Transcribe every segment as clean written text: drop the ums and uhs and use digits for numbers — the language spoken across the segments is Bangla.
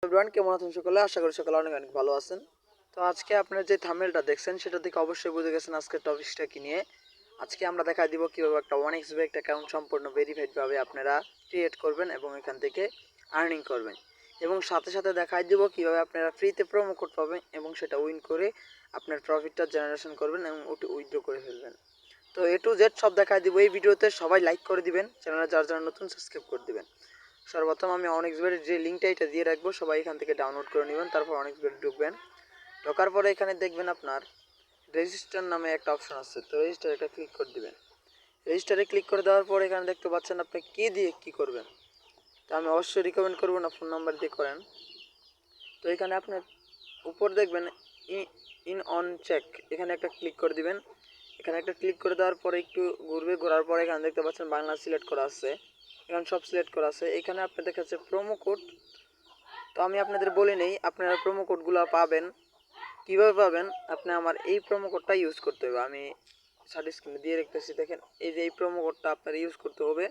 এভরিওয়ান, কেমন আছেন সকলে? আশা করি সকলে অনেক অনেক ভালো আছেন। তো আজকে আপনারা যে থাম্বনেলটা দেখছেন সেটা থেকে অবশ্যই বুঝে গেছেন আজকের টপিকটা কি নিয়ে। আজকে আমরা দেখাই দিব কিভাবে একটা 1xBet একটা অ্যাকাউন্ট সম্পূর্ণ ভেরিফাইড ভাবে আপনারা ক্রিয়েট করবেন এবং এখান থেকে আর্নিং করবেন, এবং সাথে সাথে দেখাই দিব কিভাবে আপনারা ফ্রিতে প্রোমো কোড পাবেন এবং সেটা উইন করে আপনার প্রফিটটা জেনারেশন করবেন এবং ওটি উইথড্র করে ফেলবেন। তো A to Z সব দেখাই দিব এই ভিডিওতে। সবাই লাইক করে দিবেন, চ্যানেলে যারা নতুন সাবস্ক্রাইব করে দিবেন। সর্বপ্রথম আমি 1xBet যে লিঙ্কটা এটা দিয়ে রাখবো, সবাই এখান থেকে ডাউনলোড করে নেবেন। তারপর 1xBet ঢুকবেন। ঢোকার পরে এখানে দেখবেন আপনার রেজিস্টার নামে একটা অপশন আছে, তো রেজিস্টার এটা ক্লিক করে দিবেন। রেজিস্টারে ক্লিক করে দেওয়ার পর এখানে দেখতে পাচ্ছেন আপনি কি দিয়ে কি করবেন। তো আমি অবশ্যই রিকমেন্ড করবো না ফোন নাম্বার দিয়ে করেন। তো এখানে আপনার উপর দেখবেন ইন অন চেক, এখানে একটা ক্লিক করে দিবেন। এখানে একটা ক্লিক করে দেওয়ার পরে একটু ঘুরবে, ঘোরার পরে এখানে দেখতে পাচ্ছেন বাংলা সিলেক্ট করা আছে, এখানে সব সিলেক্ট করা আছে। এখানে আপনার দেখাচ্ছে প্রোমো কোড। তো আমি আপনাদের বলে নেই আপনারা প্রোমো কোডগুলো পাবেন কীভাবে পাবেন। আপনি আমার এই প্রোমো কোডটা ইউজ করতে হবে, আমি সার্চ স্ক্রিনে দিয়ে রেখেছি, দেখেন এই যে এই প্রোমো কোডটা আপনার ইউজ করতে হবে।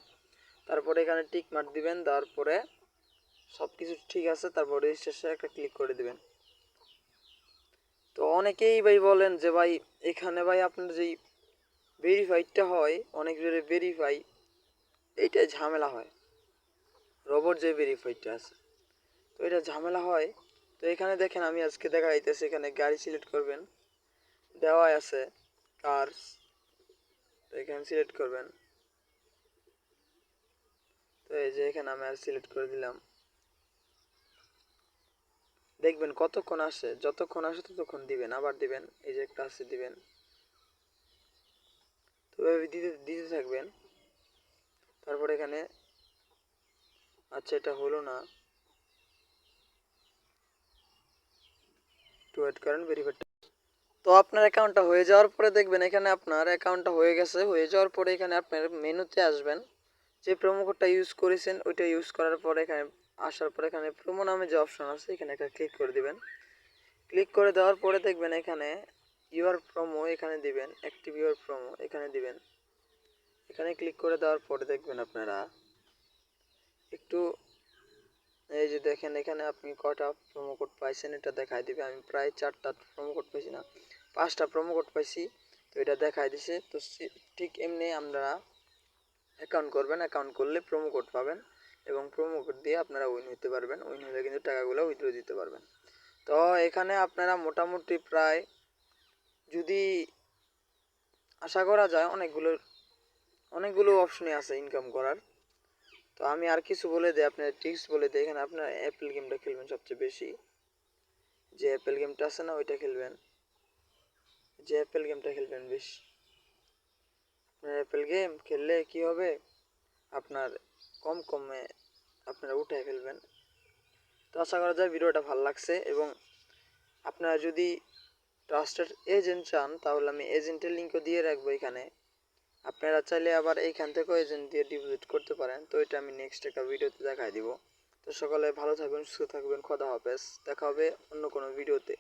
তারপরে এখানে টিক মার্ক দিবেন, দেওয়ার পরে সব কিছু ঠিক আছে, তারপর রেজিস্ট্রেশনে একটা ক্লিক করে দিবেন। তো অনেকেই ভাই বলেন যে ভাই এখানে ভাই আপনার যেই ভেরিফাইডটা হয়, অনেক জোরে ভেরিফাই, এইটাই ঝামেলা হয়। রোবট যে ভেরিফাইডটা আছে তো এটা ঝামেলা হয়। তো এখানে দেখেন আমি আজকে দেখা যাইতেছে, এখানে গাড়ি সিলেক্ট করবেন, দেওয়া আছে কার্স, তো এখানে সিলেক্ট করবেন। তো এই যে এখানে আমি আর সিলেক্ট করে দিলাম। দেখবেন কতক্ষণ আসে, যতক্ষণ আসে ততক্ষণ দিবেন, আবার দিবেন, এই যে একটা আছে দিবেন। তো এভাবে দিতে দিতে থাকবেন। তারপর এখানে আচ্ছা এটা হলো না, একটু ওয়েট করেন ভেরিফাইড। তো আপনার অ্যাকাউন্টটা হয়ে যাওয়ার পরে দেখবেন এখানে আপনার অ্যাকাউন্টটা হয়ে গেছে। হয়ে যাওয়ার পরে এখানে আপনার মেনুতে আসবেন, যে প্রোমো কোডটা ইউজ করেছেন ওইটা ইউজ করার পরে এখানে আসার পরে এখানে প্রোমো নামে যে অপশন আছে এখানে একটা ক্লিক করে দিবেন। ক্লিক করে দেওয়ার পরে দেখবেন এখানে ইউর প্রোমো এখানে দিবেন, অ্যাক্টিভ ইউর প্রোমো এখানে দিবেন। এখানে ক্লিক করে দেওয়ার পরে দেখবেন আপনারা একটু এই যে দেখেন এখানে আপনি কয়টা প্রোমো কোড পাইছেন এটা দেখাই দিবে। আমি প্রায় 4টা প্রোমো কোড পাইছি, না 5টা প্রোমো কোড পাইছি, তো এটা দেখাই দিছে। তো ঠিক এমনি আমরা অ্যাকাউন্ট করবেন, অ্যাকাউন্ট করলে প্রোমো কোড পাবেন এবং প্রোমো কোড দিয়ে আপনারা উইন হতে পারবেন। উইন হলে কিন্তু টাকাগুলো উইথড্র দিতে পারবেন। তো এখানে আপনারা মোটামুটি প্রায় যদি আশা করা যায় অনেকগুলো অপশনই আছে ইনকাম করার। তো আমি আর কিছু বলে দিই, আপনার টিপস বলে দিই। এখানে আপনার অ্যাপেল গেমটা খেলবেন সবচেয়ে বেশি, যে অ্যাপেল গেমটা আছে না ওইটা খেলবেন, যে অ্যাপেল গেমটা খেলবেন বেশি। আপনার অ্যাপেল গেম খেললে কি হবে, আপনার কমে আপনারা উঠে ফেলবেন। তো আশা করা যায় ভিডিওটা ভালো লাগছে, এবং আপনারা যদি ট্রাস্টেড এজেন্ট চান তাহলে আমি এজেন্টের লিঙ্কও দিয়ে রাখবো এখানে। আপনারা চাইলে আবার এইখান থেকেও এজেন্ট দিয়ে ডিপোজিট করতে পারেন। তো এটা আমি নেক্সট একটা ভিডিওতে দেখাই দিব। তো সকালে ভালো থাকবেন, সুস্থ থাকবেন, খোদা হাফেজ, দেখা হবে অন্য কোনো ভিডিওতে।